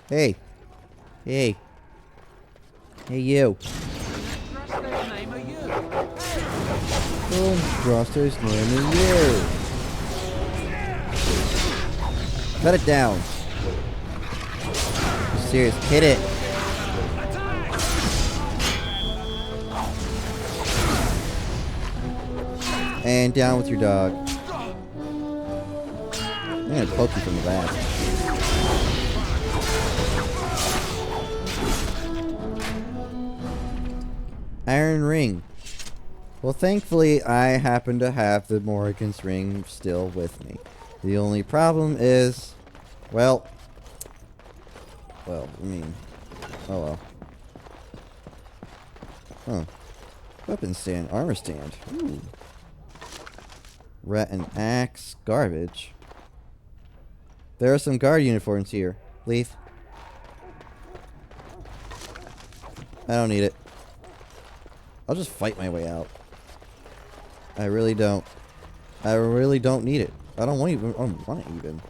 Hey. Hey. Hey, you. Thruster's name is you. Cut it down. You're serious. Hit it. And down with your dog. I'm gonna poke you from the back. Iron ring. Well, thankfully, I happen to have the Morrigan's ring still with me. The only problem is, well, I mean, oh well. Huh. Weapon stand, armor stand. Ooh. Rat and axe, garbage. There are some guard uniforms here. Leaf. I don't need it. I'll just fight my way out. I really don't. I really don't need it. I don't want even. I don't want it even.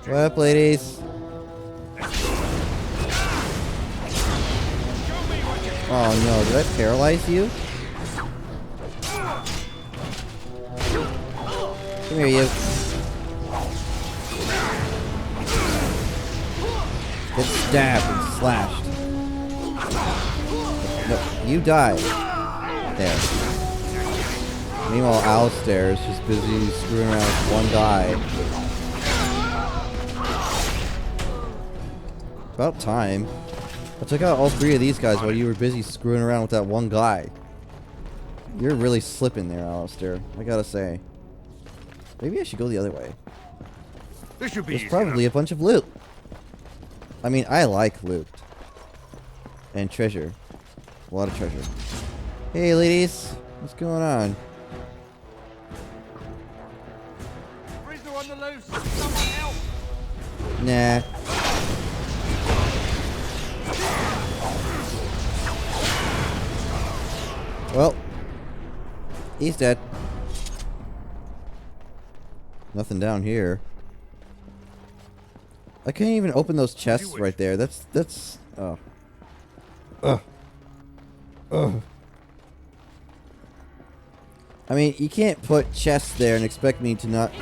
What up, ladies? Oh no! Did I paralyze you? Come here, you. Get stabbed and slashed. No, you die. There. Meanwhile, Alistair is just busy screwing around with one guy. About time. I took out all three of these guys while you were busy screwing around with that one guy. You're really slipping there, Alistair. I gotta say. Maybe I should go the other way. This should be There's probably a bunch of loot. I mean, I like loot. And treasure. A lot of treasure. Hey, ladies. What's going on? Prisoner on the loose. Someone help. Nah. Well. He's dead. Nothing down here. I can't even open those chests right there. That's oh. Ugh. Ugh. I mean, you can't put chests there and expect me to not.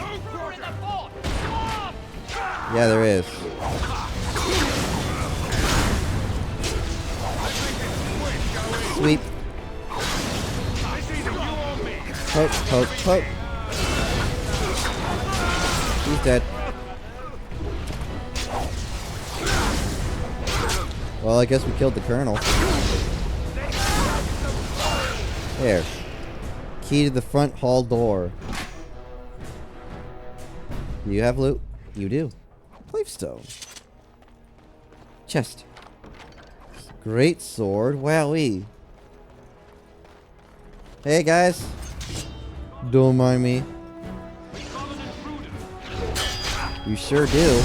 Yeah, there is. Sweep. Poke, poke, poke. He's dead. Well, I guess we killed the colonel. There. Key to the front hall door. Do you have loot? You do. Gravestone. Chest. Great sword. Wowee. Hey guys. Don't mind me. You sure do.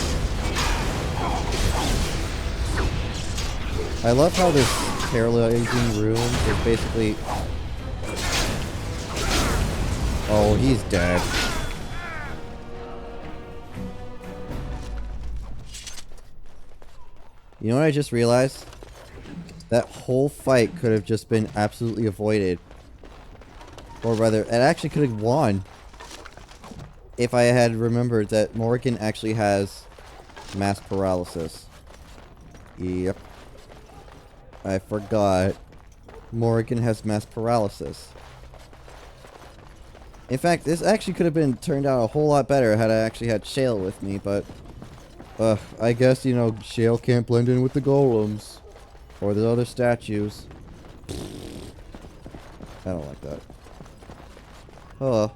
I love how this paralyzing room is basically... Oh, he's dead. You know what I just realized? That whole fight could have just been absolutely avoided. Or rather, it actually could have won. If I had remembered that Morrigan actually has mass paralysis. Yep. I forgot. Morrigan has mass paralysis. In fact, this actually could have been turned out a whole lot better had I actually had Shale with me, but... I guess, you know, Shale can't blend in with the golems. Or the other statues. I don't like that. Hello.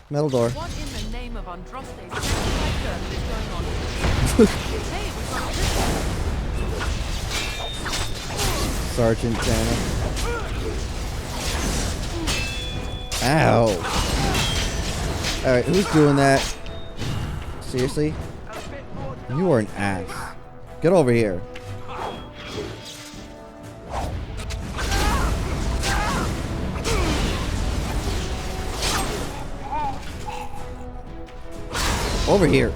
Metal door. What in the name of Andraste's is going on? Hey, we've got this. Sergeant Tanner. Ow. Alright, who's doing that? Seriously? You are an ass. Get over here. Over here.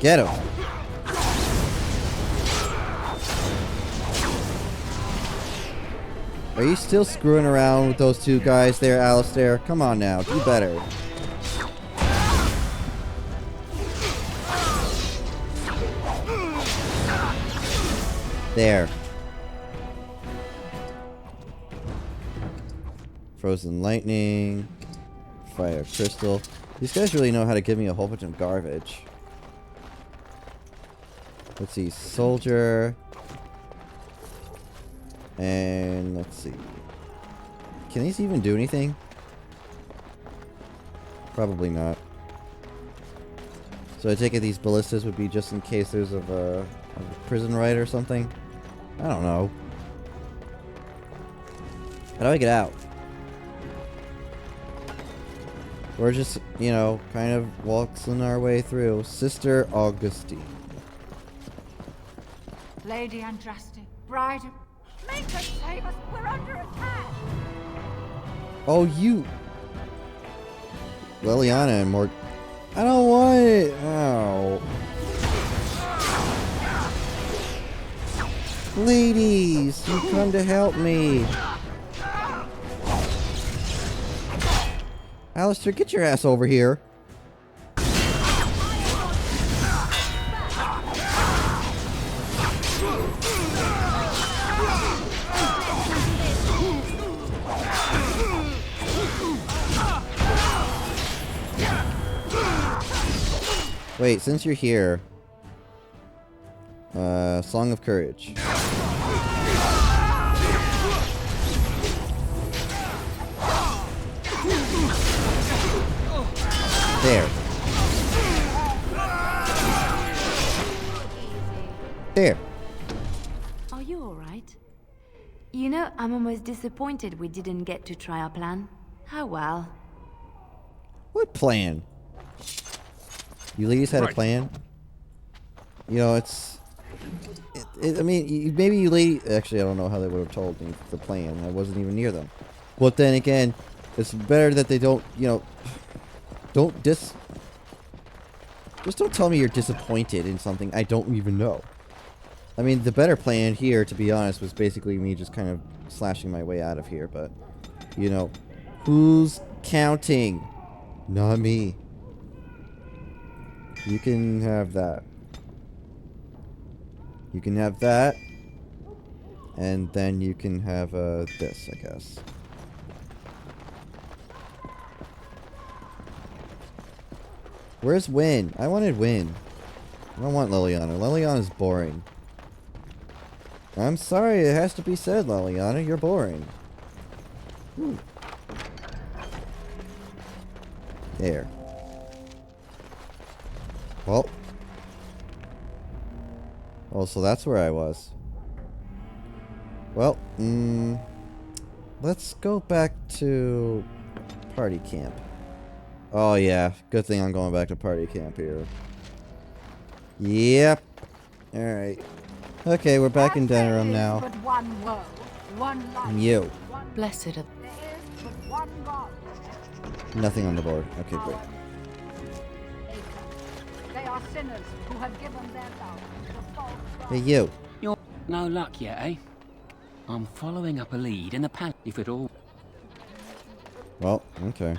Get him. Are you still screwing around with those two guys there, Alistair? Come on now, do better. There. Frozen lightning. Fire crystal. These guys really know how to give me a whole bunch of garbage. Let's see, soldier. And let's see. Can these even do anything? Probably not. So I take it these ballistas would be just in case there's a prison riot or something? I don't know. How do I get out? We're just, you know, kind of waltzing our way through. Sister Augustine. Lady Andraste, bride of... Make us save us! We're under attack! Oh, you... Liliana and more... I don't want it! Ow. Ladies, you come to help me. Alistair, get your ass over here. Wait, since you're here, Song of Courage. There. There. Are you alright? You know, I'm almost disappointed we didn't get to try our plan. Oh well. What plan? You ladies had a plan? You know, it's... I mean, maybe you ladies... Actually, I don't know how they would have told me the plan. I wasn't even near them. But then again, it's better that they don't, you know... Just don't tell me you're disappointed in something I don't even know. I mean, the better plan here, to be honest, was basically me just kind of slashing my way out of here, but... You know, who's counting? Not me. You can have that. You can have that. And then you can have this, I guess. Where's Win? I wanted Win. I don't want Liliana. Liliana's boring. I'm sorry, it has to be said, Liliana. You're boring. Ooh. There. Well. Oh, so that's where I was. Well, let's go back to party camp. Oh yeah, good thing I'm going back to party camp here. Yep. Alright. Okay, we're back in Denerim now. But one world, one life, You. one... Blessed are There is but one God. Nothing on the board. Okay, great. They are sinners who have given their love to the false God. Hey, you. You're no luck yet, eh? I'm following up a lead in the palace, if at all. Well, okay.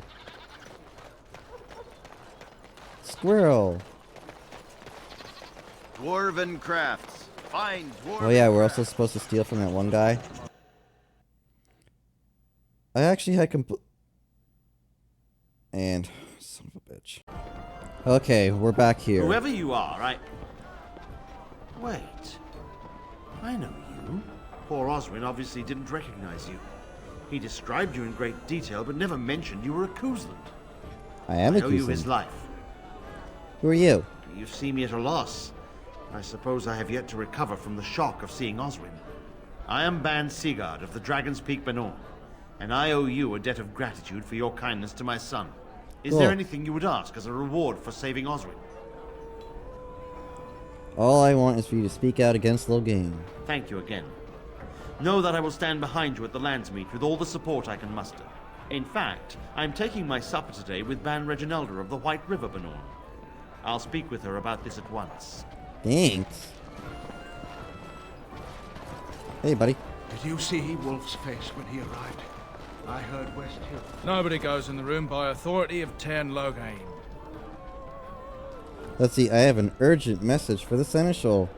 Squirrel. Dwarven crafts. Fine dwarven Oh yeah, we're crafts. also supposed to steal from that one guy. I actually had and son of a bitch. Okay, we're back here. Whoever you are, Wait. I know you. Poor Oswin obviously didn't recognize you. He described you in great detail, but never mentioned you were a Koosland. I am I a owe you his Kusin. life. Who are you? You see me at a loss. I suppose I have yet to recover from the shock of seeing Oswin. I am Ban Sigurd of the Dragon's Peak Benorn, and I owe you a debt of gratitude for your kindness to my son. Is Cool. there anything you would ask as a reward for saving Oswin? All I want is for you to speak out against Logain. Thank you again. Know that I will stand behind you at the Landsmeet with all the support I can muster. In fact, I'm taking my supper today with Ban Reginalda of the White River Benorn. I'll speak with her about this at once. Thanks. Hey, buddy. Did you see Wolf's face when he arrived? I heard West Hill. Nobody goes in the room by authority of Tairn Logain. Let's see, I have an urgent message for the Seneschal.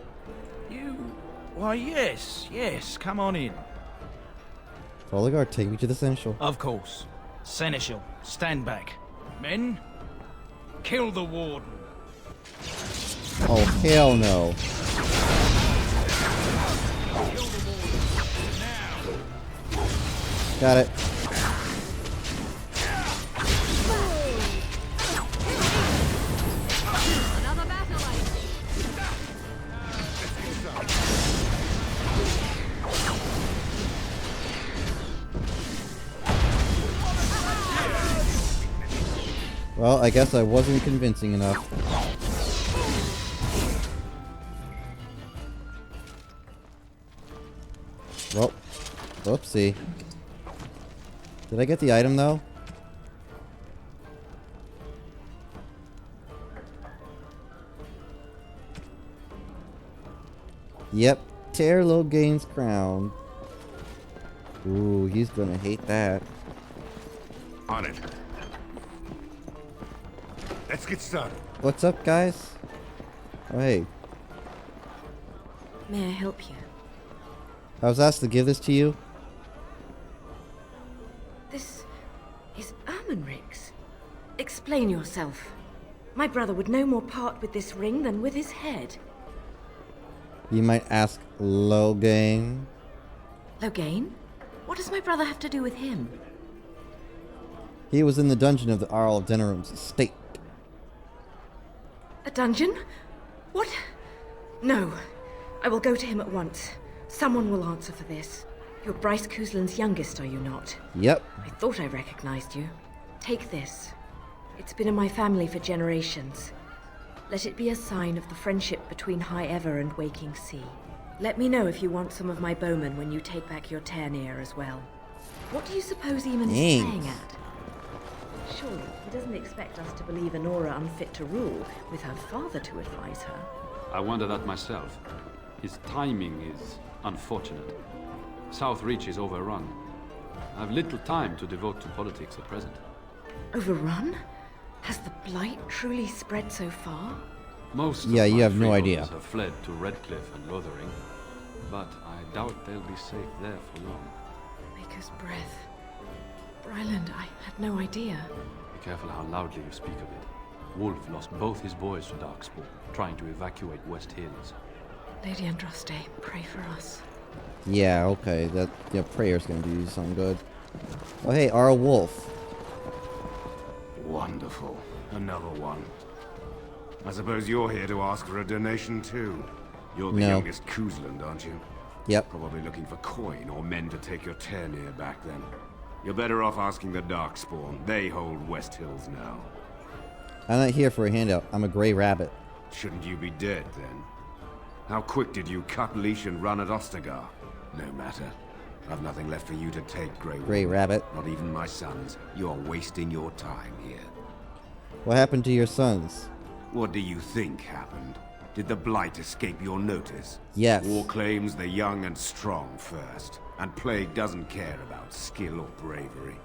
Why, yes, come on in. Follow the guard, take me to the Seneschal. Of course. Seneschal, stand back. Men, kill the warden. Oh, hell no. Kill the warden. Now. Got it. Another battle ace. Well, I guess I wasn't convincing enough. Well, whoopsie. Did I get the item though? Yep, Tair Logain's crown. Ooh, he's gonna hate that. On it. Let's get started. What's up, guys? Oh, hey. May I help you? I was asked to give this to you. This is Ermenric's. Explain yourself. My brother would no more part with this ring than with his head. You might ask Logain. Logain? What does my brother have to do with him? He was in the dungeon of the Arl of Denerum's estate. A dungeon? What? No. I will go to him at once. Someone will answer for this. You're Bryce Cousland's youngest, are you not? Yep. I thought I recognized you. Take this. It's been in my family for generations. Let it be a sign of the friendship between High Ever and Waking Sea. Let me know if you want some of my bowmen when you take back your Tairnir as well. What do you suppose Eamon is Thanks. playing at? Surely he doesn't expect us to believe Anora unfit to rule with her father to advise her. I wonder that myself. His timing is unfortunate. South Reach is overrun. I have little time to devote to politics at present. Overrun? Has the blight truly spread so far? Most Yeah, of you my have no freeholders idea. have fled to Redcliffe and Lothering, but I doubt they'll be safe there for long. Maker's breath. Bryland, I had no idea. Be careful how loudly you speak of it. Wolf lost both his boys to Darkspawn, trying to evacuate West Hills. Lady Andraste, pray for us. Yeah, okay. That prayer's gonna do you some good. Oh, hey, Arl Wolf. Wonderful. Another one. I suppose you're here to ask for a donation too. You're the No. youngest Cousland, aren't you? Yep. Probably looking for coin or men to take your Tairnir back then. You're better off asking the Darkspawn. They hold West Hills now. I'm not here for a handout. I'm a gray rabbit. Shouldn't you be dead then? How quick did you cut leash and run at Ostagar? No matter. I've nothing left for you to take, Gray rabbit. Not even my sons. You're wasting your time here. What happened to your sons? What do you think happened? Did the Blight escape your notice? Yes. War claims the young and strong first, and Plague doesn't care about skill or bravery.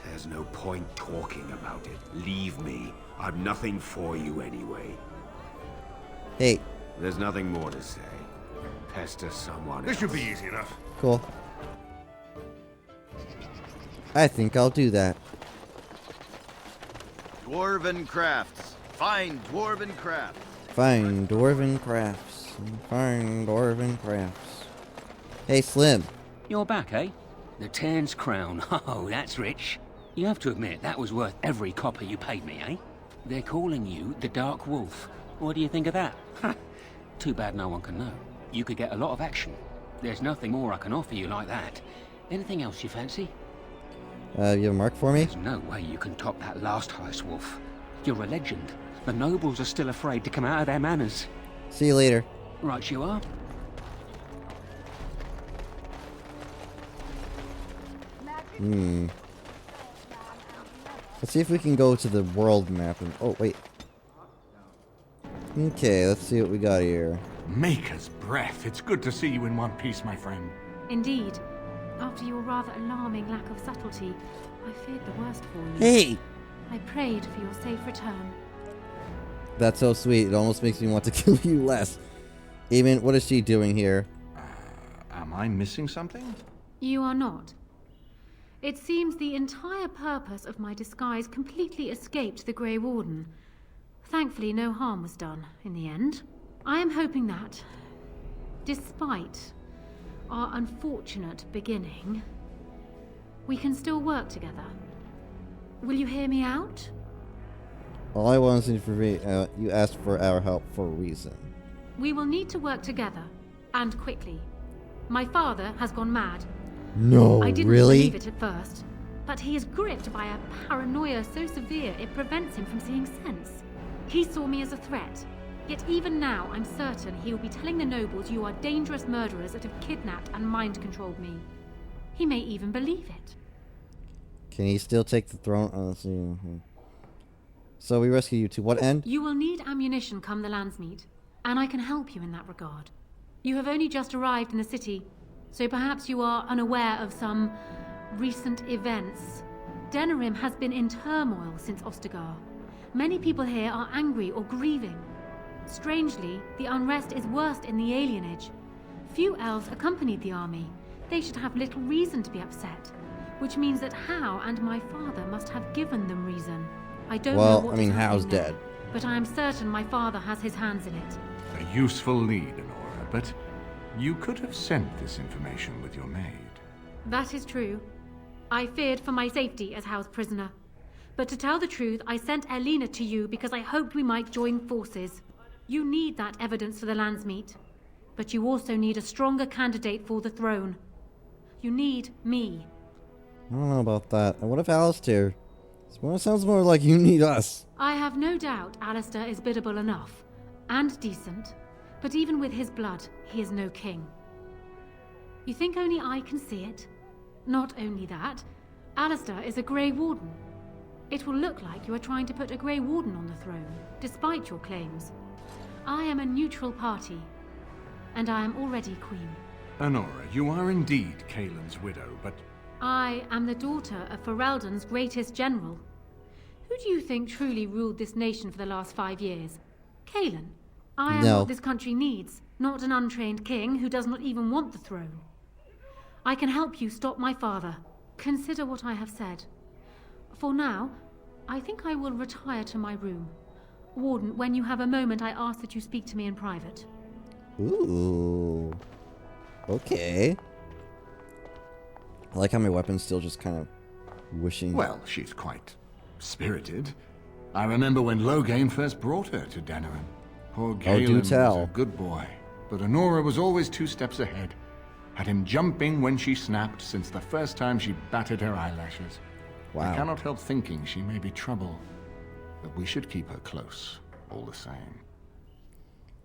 There's no point talking about it. Leave me. I've nothing for you anyway. Hey, There's nothing more to say. Pester someone else. This should be easy enough. cool. I think I'll do that. Dwarven crafts. Fine dwarven crafts. Fine dwarven crafts. Fine dwarven crafts. Hey, Slim. You're back, eh? The Tairn's crown. Oh, that's rich. You have to admit, that was worth every copper you paid me, eh? They're calling you the Dark Wolf. What do you think of that? Too bad no one can know. You could get a lot of action. There's nothing more I can offer you like that. Anything else you fancy? You have a mark for me? There's no way you can top that last heist, Wolf. You're a legend. The nobles are still afraid to come out of their manors. See you later. Right you are. Let's see if we can go to the world map and... Oh, wait. Okay, let's see what we got here. Maker's breath. It's good to see you in one piece, my friend. Indeed. After your rather alarming lack of subtlety, I feared the worst for you. Hey! I prayed for your safe return. That's so sweet. It almost makes me want to kill you less. Even, what is she doing here? Am I missing something? You are not. It seems the entire purpose of my disguise completely escaped the Grey Warden. Thankfully, no harm was done in the end. I am hoping that, despite our unfortunate beginning, we can still work together. Will you hear me out? All I want is for me. You asked for our help for a reason. We will need to work together, and quickly. My father has gone mad. No, I didn't really? believe it at first, but he is gripped by a paranoia so severe it prevents him from seeing sense. He saw me as a threat, yet even now I'm certain he will be telling the nobles you are dangerous murderers that have kidnapped and mind-controlled me. He may even believe it. Can he still take the throne? Oh, let's see. So we rescue you to what end? You will need ammunition come the Landsmeet, and I can help you in that regard. You have only just arrived in the city, so perhaps you are unaware of some recent events. Denerim has been in turmoil since Ostagar. Many people here are angry or grieving. Strangely, the unrest is worst in the alienage. Few elves accompanied the army. They should have little reason to be upset, which means that Hao and my father must have given them reason. I don't know what is Hao's happening now, dead. but I am certain my father has his hands in it. A useful lead, Anora, but you could have sent this information with your maid. That is true. I feared for my safety as Hao's prisoner. But to tell the truth, I sent Elena to you because I hoped we might join forces. You need that evidence for the Landsmeet, but you also need a stronger candidate for the throne. You need me. I don't know about that. And what if Alistair? It sounds more like you need us. I have no doubt Alistair is biddable enough, and decent, but even with his blood, he is no king. You think only I can see it? Not only that, Alistair is a Grey Warden. It will look like you are trying to put a Grey Warden on the throne, despite your claims. I am a neutral party, and I am already queen. Anora, you are indeed Kaelin's widow, but... I am the daughter of Ferelden's greatest general. Who do you think truly ruled this nation for the last 5 years? Kaelin. I am what this country needs, not an untrained king who does not even want the throne. I can help you stop my father. Consider what I have said. For now, I think I will retire to my room. Warden, when you have a moment, I ask that you speak to me in private. Ooh. Okay. I like how my weapon's still just kind of wishing. Well, she's quite spirited. I remember when Loghain first brought her to Denerim. Poor Galen was a good boy, but Anora was always 2 steps ahead. Had him jumping when she snapped since the first time she batted her eyelashes. Wow. I cannot help thinking she may be trouble, but we should keep her close, all the same.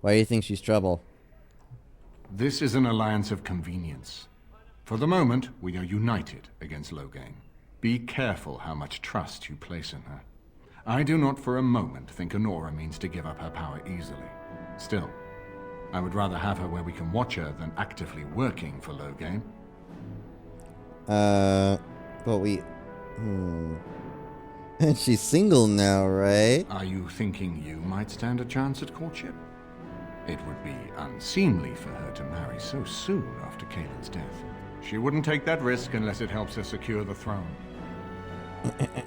Why do you think she's trouble? This is an alliance of convenience. For the moment, we are united against Loghain. Be careful how much trust you place in her. I do not for a moment think Anora means to give up her power easily. Still, I would rather have her where we can watch her than actively working for Loghain. But we... And she's single now, right? Are you thinking you might stand a chance at courtship? It would be unseemly for her to marry so soon after Kaelin's death. She wouldn't take that risk unless it helps her secure the throne.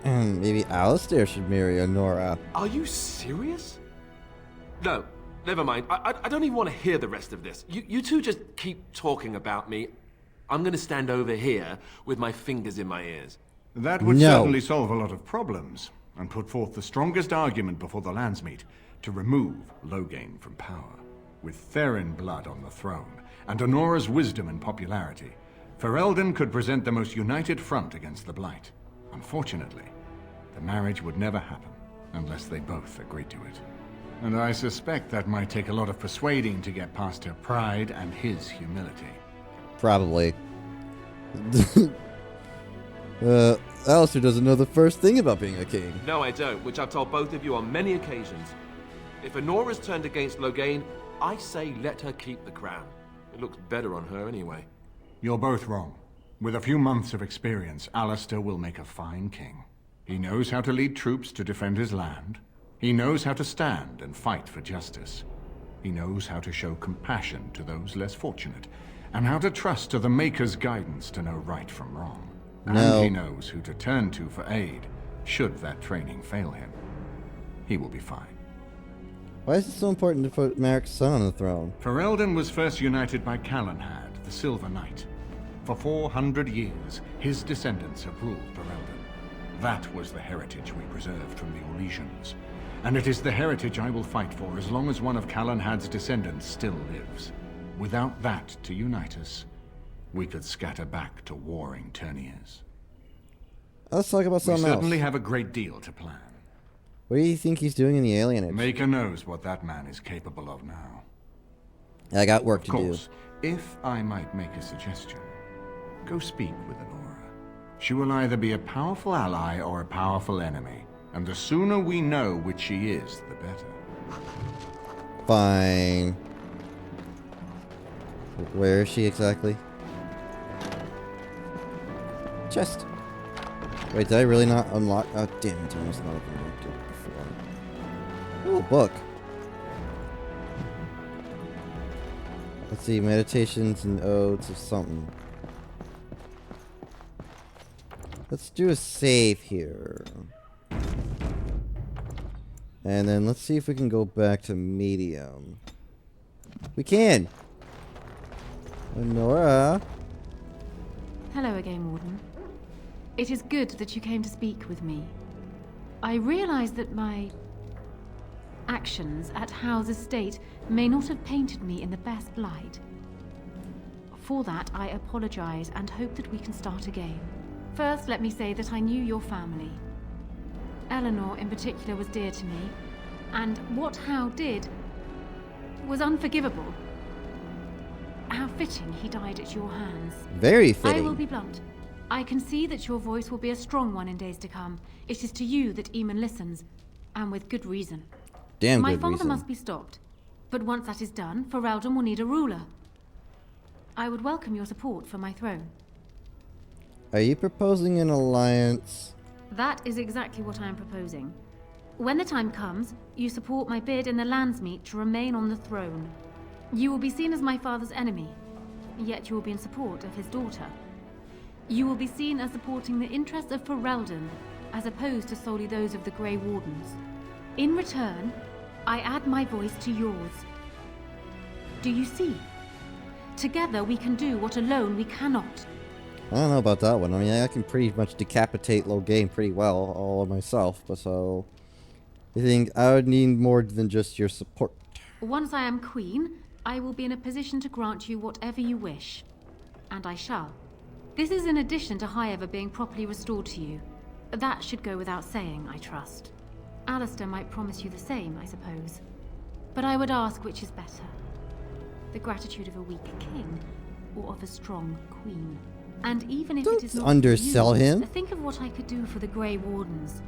Maybe Alistair should marry Anora. Are you serious? No, never mind. I don't even want to hear the rest of this. You two just keep talking about me. I'm going to stand over here with my fingers in my ears. That would certainly solve a lot of problems, and put forth the strongest argument before the Landsmeet to remove Loghain from power. With Therin blood on the throne, and Anora's wisdom and popularity, Ferelden could present the most united front against the Blight. Unfortunately, the marriage would never happen unless they both agreed to it. And I suspect that might take a lot of persuading to get past her pride and his humility. Probably. Alistair doesn't know the first thing about being a king. No, I don't, which I've told both of you on many occasions. If Anora's turned against Loghain, I say let her keep the crown. It looks better on her anyway. You're both wrong. With a few months of experience, Alistair will make a fine king. He knows how to lead troops to defend his land. He knows how to stand and fight for justice. He knows how to show compassion to those less fortunate, and how to trust to the Maker's guidance to know right from wrong. No. And he knows who to turn to for aid, should that training fail him. He will be fine. Why is it so important to put Merrick's son on the throne? Ferelden was first united by Calenhad, the Silver Knight. For 400 years, his descendants have ruled Ferelden. That was the heritage we preserved from the Orlesians. And it is the heritage I will fight for as long as one of Calenhad's descendants still lives. Without that to unite us, we could scatter back to warring Terniers. Let's talk about something We else. certainly have a great deal to plan. What do you think he's doing in the Alienage? Maker knows what that man is capable of now. I got work Of to course, if I might make a suggestion, go speak with Anora. She will either be a powerful ally or a powerful enemy, and the sooner we know which she is, the better. do. Fine. Where is she exactly? Chest. Wait, did I really not unlock? Oh, damn it, I must not have unlocked it before. Ooh, book. Let's see, meditations and odes of something. Let's do a save here. And then let's see if we can go back to medium. We can! Anora. Hello again, Warden. It is good that you came to speak with me. I realize that my actions at Howe's estate may not have painted me in the best light. For that, I apologize and hope that we can start again. First, let me say that I knew your family. Eleanor, in particular, was dear to me, and what Howe did was unforgivable. How fitting he died at your hands. Very fitting. I will be blunt. I can see that your voice will be a strong one in days to come. It is to you that Eamon listens, and with good reason. Damn My good father reason. must be stopped, but once that is done, Ferelden will need a ruler. I would welcome your support for my throne. Are you proposing an alliance? That is exactly what I am proposing. When the time comes, you support my bid in the Landsmeet to remain on the throne. You will be seen as my father's enemy, yet you will be in support of his daughter. You will be seen as supporting the interests of Ferelden, as opposed to solely those of the Grey Wardens. In return, I add my voice to yours. Do you see? Together we can do what alone we cannot. I don't know about that one. I mean, I can pretty much decapitate Loghain pretty well all myself, but so I think I would need more than just your support. Once I am queen, I will be in a position to grant you whatever you wish. And I shall. This is in addition to Highever being properly restored to you. That should go without saying, I trust. Alistair might promise you the same, I suppose. But I would ask which is better. The gratitude of a weak king, or of a strong queen. And even if it is not undersell for you, him. think of what I could do for the Grey Wardens.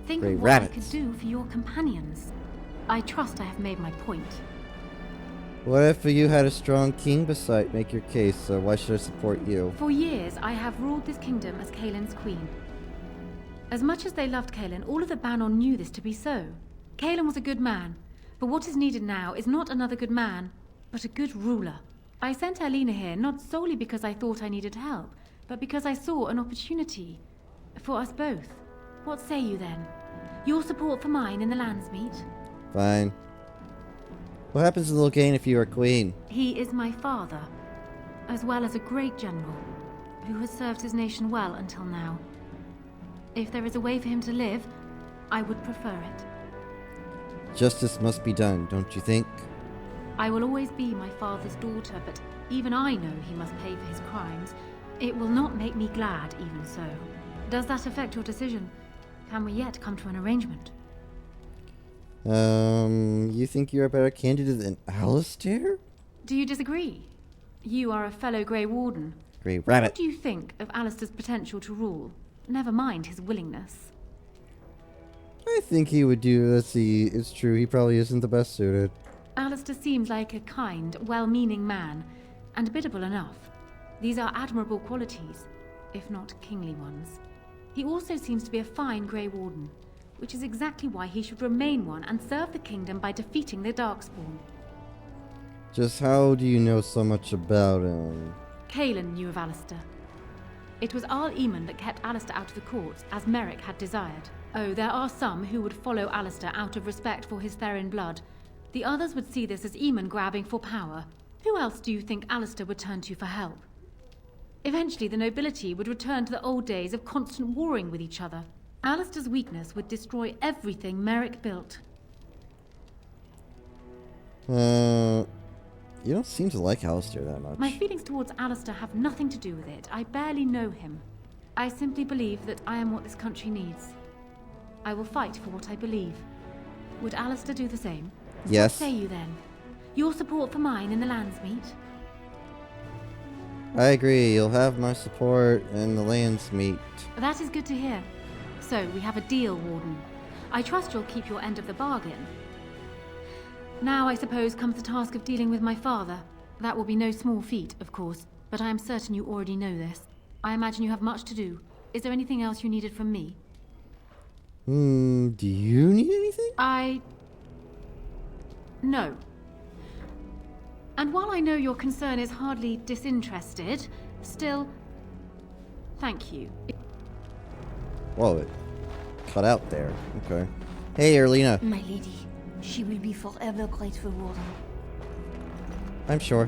Think Grey of what I rabbits. could do for your companions. I trust I have made my point. What if you had a strong king beside make your case, so why should I support you? For years, I have ruled this kingdom as Kaelin's queen. As much as they loved Kaelin, all of the Banon knew this to be so. Kaelin was a good man, but what is needed now is not another good man, but a good ruler. I sent Alina here not solely because I thought I needed help, but because I saw an opportunity for us both. What say you then? Your support for mine in the Landsmeet? Fine. What happens to Loghain if you are queen? He is my father, as well as a great general, who has served his nation well until now. If there is a way for him to live, I would prefer it. Justice must be done, don't you think? I will always be my father's daughter, but even I know he must pay for his crimes. It will not make me glad, even so. Does that affect your decision? Can we yet come to an arrangement? You think you're a better candidate than Alistair? Do you disagree? You are a fellow Grey Warden. Grey Rabbit. What do you think of Alistair's potential to rule? Never mind his willingness. I think he would do. Let's see. It's true. He probably isn't the best suited. Alistair seems like a kind, well-meaning man, and biddable enough. These are admirable qualities, if not kingly ones. He also seems to be a fine Grey Warden, which is exactly why he should remain one and serve the kingdom by defeating the Darkspawn. Just how do you know so much about him? Kaelin knew of Alistair. It was Arl Eamon that kept Alistair out of the courts, as Merrick had desired. Oh, there are some who would follow Alistair out of respect for his Therin blood. The others would see this as Eamon grabbing for power. Who else do you think Alistair would turn to for help? Eventually, the nobility would return to the old days of constant warring with each other. Alistair's weakness would destroy everything Merrick built. You don't seem to like Alistair that much. My feelings towards Alistair have nothing to do with it. I barely know him. I simply believe that I am what this country needs. I will fight for what I believe. Would Alistair do the same? Yes. What say you then? Your support for mine in the Landsmeet? I agree. You'll have my support in the Landsmeet. That is good to hear. So, we have a deal, Warden. I trust you'll keep your end of the bargain. Now, I suppose, comes the task of dealing with my father. That will be no small feat, of course, but I am certain you already know this. I imagine you have much to do. Is there anything else you needed from me? Do you need anything? No. And while I know your concern is hardly disinterested, still, thank you. Whoa, it cut out there. Okay. Hey, Erlina. My lady, she will be forever grateful, Warden. I'm sure.